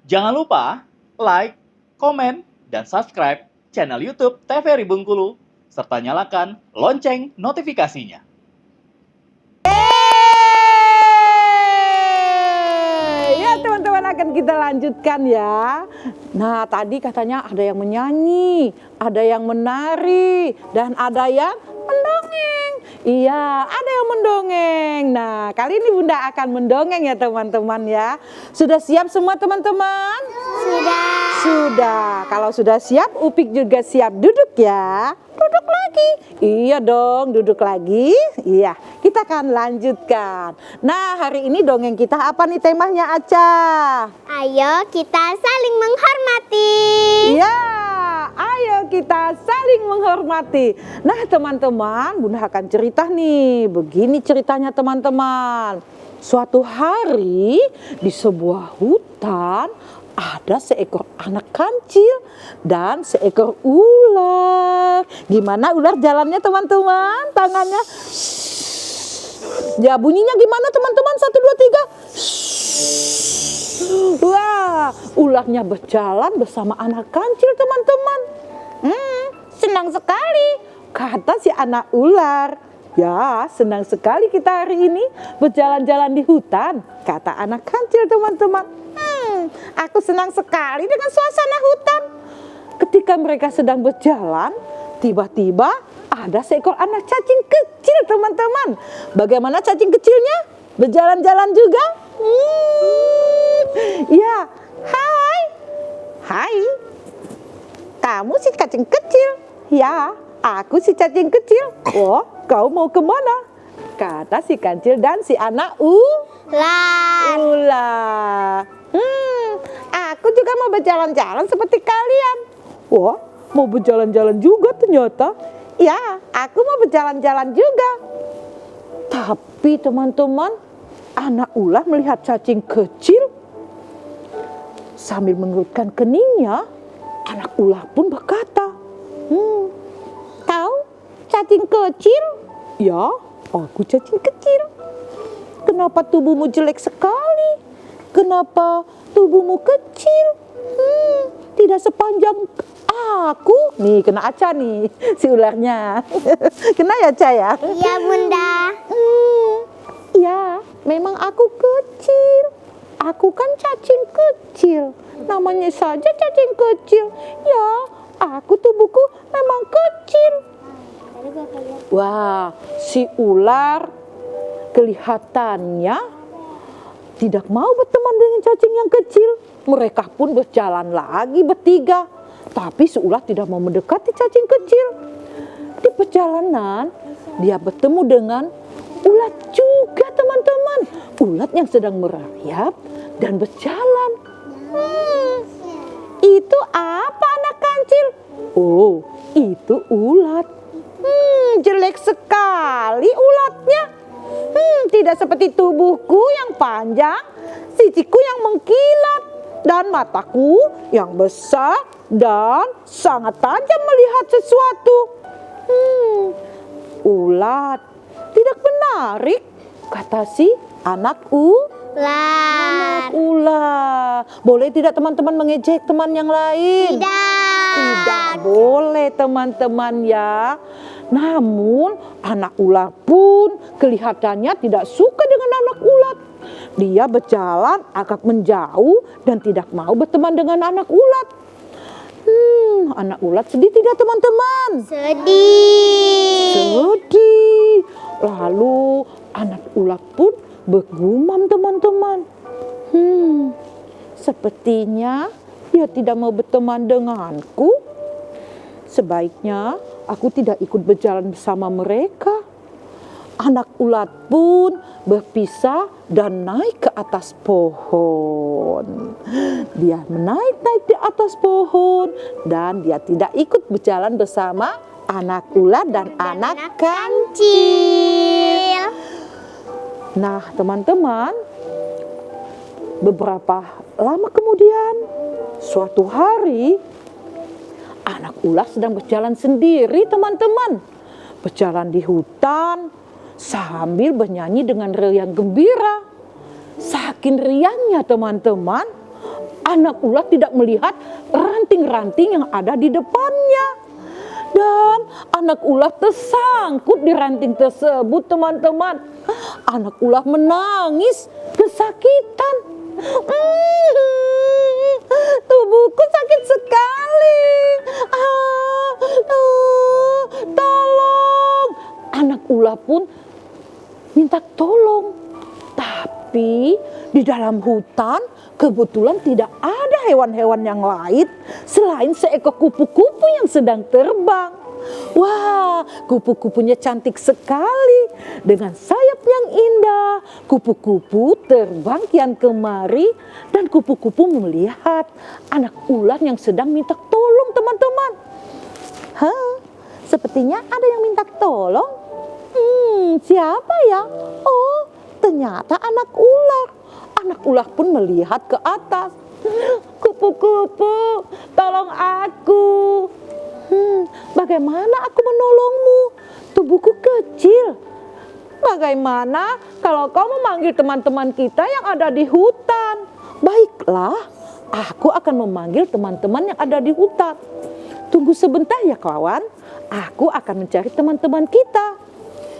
Jangan lupa like, komen, dan subscribe channel YouTube TVRI Bengkulu, serta nyalakan lonceng notifikasinya. Ya teman-teman, akan kita lanjutkan ya. Nah tadi katanya ada yang menyanyi, ada yang menari, dan ada yang mendongeng. Iya, ada yang mendongeng. Nah kali ini Bunda akan mendongeng ya teman-teman ya. Sudah siap semua teman-teman? Sudah. Kalau sudah siap, Upik juga siap. Duduk ya. Duduk lagi. Iya dong, duduk lagi. Iya, kita akan lanjutkan. Nah, hari ini dongeng kita apa nih temanya, Aca? Ayo kita saling menghormati. Iya, ayo kita saling menghormati. Nah, teman-teman, Bunda akan cerita nih. Begini ceritanya teman-teman. Suatu hari di sebuah hutan ada seekor anak kancil dan seekor ular. Gimana ular jalannya teman-teman? Tangannya. Ya bunyinya gimana teman-teman? 1, 2, 3. Wah, ularnya berjalan bersama anak kancil teman-teman. Senang sekali, kata si anak ular. Ya, senang sekali kita hari ini berjalan-jalan di hutan, kata anak kancil teman-teman. Aku senang sekali dengan suasana hutan. Ketika mereka sedang berjalan, tiba-tiba ada seekor anak cacing kecil teman-teman. Bagaimana cacing kecilnya? Berjalan-jalan juga? Ya, hai. Hai. Kamu si cacing kecil? Ya, aku si cacing kecil. Oh, kau mau kemana? Kata si kancil dan si anak ular. Aku juga mau berjalan-jalan seperti kalian. Wah, mau berjalan-jalan juga ternyata. Ya, aku mau berjalan-jalan juga. Tapi teman-teman, anak ular melihat cacing kecil. Sambil mengerutkan keningnya, anak ular pun berkata, "Kau cacing kecil?" "Ya, aku cacing kecil." "Kenapa tubuhmu jelek sekali? Kenapa tubuhmu kecil? Tidak sepanjang aku." Nih, kena Aca nih, si ularnya. Kena ya, Aca ya? Iya Bunda. Ya, memang aku kecil. Aku kan cacing kecil. Namanya saja cacing kecil. Ya, aku tubuhku memang kecil. Wah, si ular kelihatannya tidak mau berteman dengan cacing yang kecil. Mereka pun berjalan lagi bertiga. Tapi si ular tidak mau mendekati cacing kecil. Di perjalanan, dia bertemu dengan ulat juga teman-teman. Ulat yang sedang merayap dan berjalan. Itu apa anak kancil? Oh, itu ulat. Jelek sekali ulatnya. Tidak seperti tubuhku yang panjang, sisikku yang mengkilat, dan mataku yang besar dan sangat tajam melihat sesuatu. Ulat tidak menarik, kata si anak ular. Boleh tidak teman-teman mengejek teman yang lain? Tidak boleh teman-teman ya. Namun anak ular pun kelihatannya tidak suka dengan anak ulat. Dia berjalan agak menjauh dan tidak mau berteman dengan anak ulat. Anak ulat sedih tidak teman-teman? Sedih. Lalu anak ulat pun bergumam teman-teman. Sepertinya dia tidak mau berteman denganku. Sebaiknya aku tidak ikut berjalan bersama mereka. Anak ulat pun berpisah dan naik ke atas pohon. Dia menaik di atas pohon dan dia tidak ikut berjalan bersama anak ulat dan anak kancil. Nah, teman-teman, beberapa lama kemudian, suatu hari anak ular sedang berjalan sendiri teman-teman. Berjalan di hutan sambil bernyanyi dengan riang gembira. Saking riangnya teman-teman, Anak ular tidak melihat ranting-ranting yang ada di depannya. Dan anak ular tersangkut di ranting tersebut, teman-teman. Anak ular menangis kesakitan. Tubuhku sakit sekali. Tolong. Anak ular pun minta tolong. Tapi di dalam hutan kebetulan tidak ada hewan-hewan yang lain selain seekor kupu-kupu yang sedang terbang. Wah, kupu-kupunya cantik sekali. Dengan sayap yang indah, kupu-kupu terbang kian kemari dan kupu-kupu melihat anak ular yang sedang minta tolong, teman-teman. Sepertinya ada yang minta tolong. Siapa ya? Oh, ternyata anak ular. Anak ular pun melihat ke atas. Kupu-kupu, tolong aku. Bagaimana aku menolongmu? Tubuhku kecil. Bagaimana kalau kau memanggil teman-teman kita yang ada di hutan? Baiklah, aku akan memanggil teman-teman yang ada di hutan. Tunggu sebentar ya kawan, aku akan mencari teman-teman kita.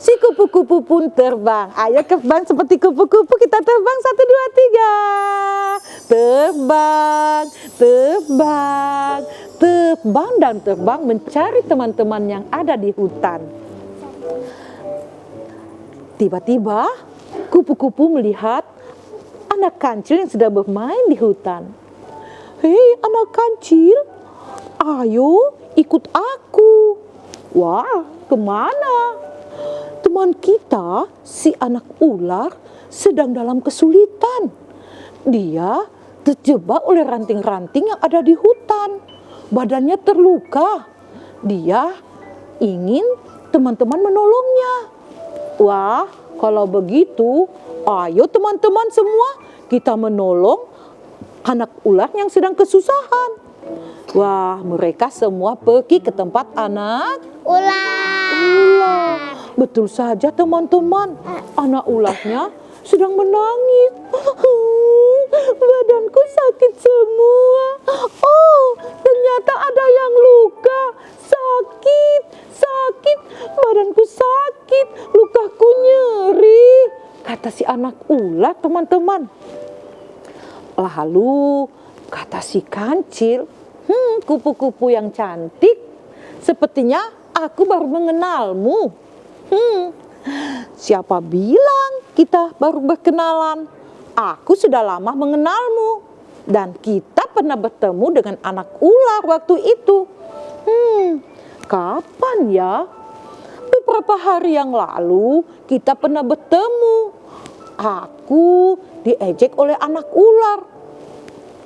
Si kupu-kupu pun terbang. Ayo terbang seperti kupu-kupu, kita terbang 1, 2, 3. Terbang, terbang, terbang dan terbang mencari teman-teman yang ada di hutan. Tiba-tiba kupu-kupu melihat anak kancil yang sedang bermain di hutan. Hei anak kancil, ayo ikut aku. Wah, kemana? Teman kita, si anak ular, sedang dalam kesulitan. Dia terjebak oleh ranting-ranting yang ada di hutan. Badannya terluka. Dia ingin teman-teman menolongnya. Wah, kalau begitu, ayo teman-teman semua kita menolong anak ular yang sedang kesusahan. Wah, mereka semua pergi ke tempat anak ular. Betul saja teman-teman, anak ularnya sedang menangis. Badanku sakit semua. Oh, ternyata ada yang luka. Sakit, sakit, badanku sakit, lukaku nyeri, kata si anak ular, teman-teman. Lalu kata si kancil, kupu-kupu yang cantik, sepertinya aku baru mengenalmu. Siapa bilang kita baru berkenalan? Aku sudah lama mengenalmu. Dan kita pernah bertemu dengan anak ular waktu itu. Kapan ya? Beberapa hari yang lalu kita pernah bertemu. Aku diejek oleh anak ular.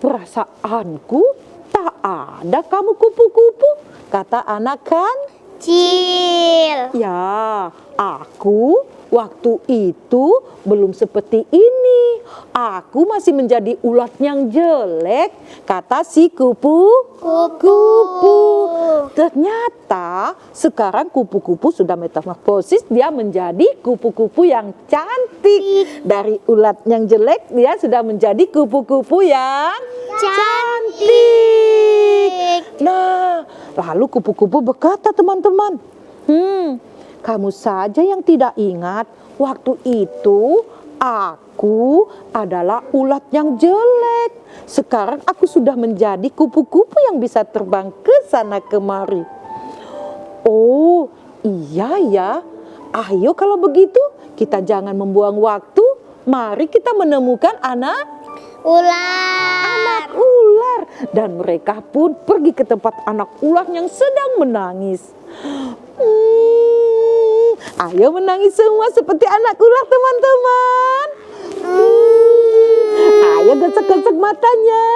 Perasaanku tak ada kamu kupu-kupu, kata anak kancil. Ya, aku waktu itu belum seperti ini. Aku masih menjadi ulat yang jelek, kata si kupu-kupu. Ternyata sekarang kupu-kupu sudah metamorfosis, dia menjadi kupu-kupu yang cantik. Dari ulat yang jelek, dia sudah menjadi kupu-kupu yang cantik. Nah, lalu kupu-kupu berkata, teman-teman, kamu saja yang tidak ingat waktu itu aku adalah ulat yang jelek. Sekarang aku sudah menjadi kupu-kupu yang bisa terbang ke sana kemari. Oh, iya ya. Ayo kalau begitu kita jangan membuang waktu. Mari kita menemukan anak ular. Dan mereka pun pergi ke tempat anak ular yang sedang menangis. Ayo menangis semua seperti anak ular, teman-teman. Ayo gesek-gesek matanya.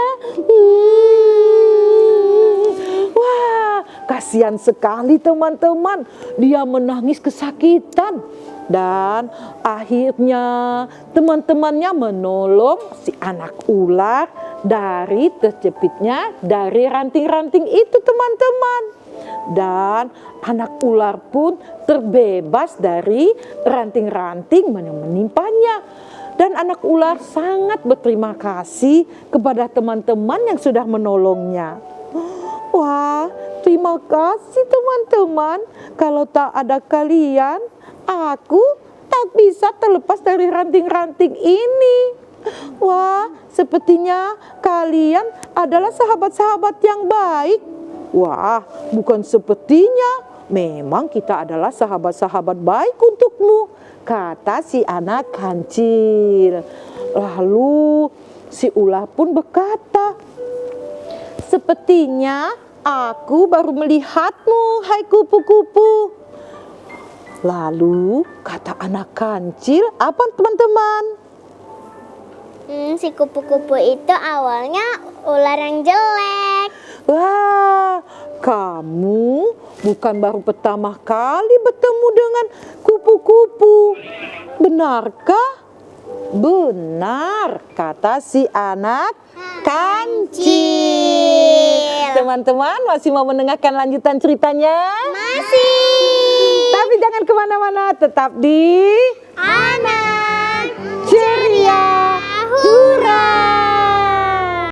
Wah, kasihan sekali teman-teman. Dia menangis kesakitan. Dan akhirnya teman-temannya menolong si anak ular dari terjepitnya dari ranting-ranting itu, teman-teman. Dan anak ular pun terbebas dari ranting-ranting yang menimpanya. Dan anak ular sangat berterima kasih kepada teman-teman yang sudah menolongnya. Wah, terima kasih teman-teman. Kalau tak ada kalian, aku tak bisa terlepas dari ranting-ranting ini. Wah, sepertinya kalian adalah sahabat-sahabat yang baik. Wah, bukan sepertinya. Memang kita adalah sahabat-sahabat baik untukmu, kata si anak kancil. Lalu si ular pun berkata, sepertinya aku baru melihatmu, hai kupu-kupu. Lalu kata anak kancil, apa teman-teman? Si kupu-kupu itu awalnya ular yang jelek. Wah, kamu bukan baru pertama kali bertemu dengan kupu-kupu. Benarkah? Benar, kata si anak kancil. Teman-teman masih mau mendengarkan lanjutan ceritanya? Masih. Tapi jangan kemana-mana, tetap di Anak.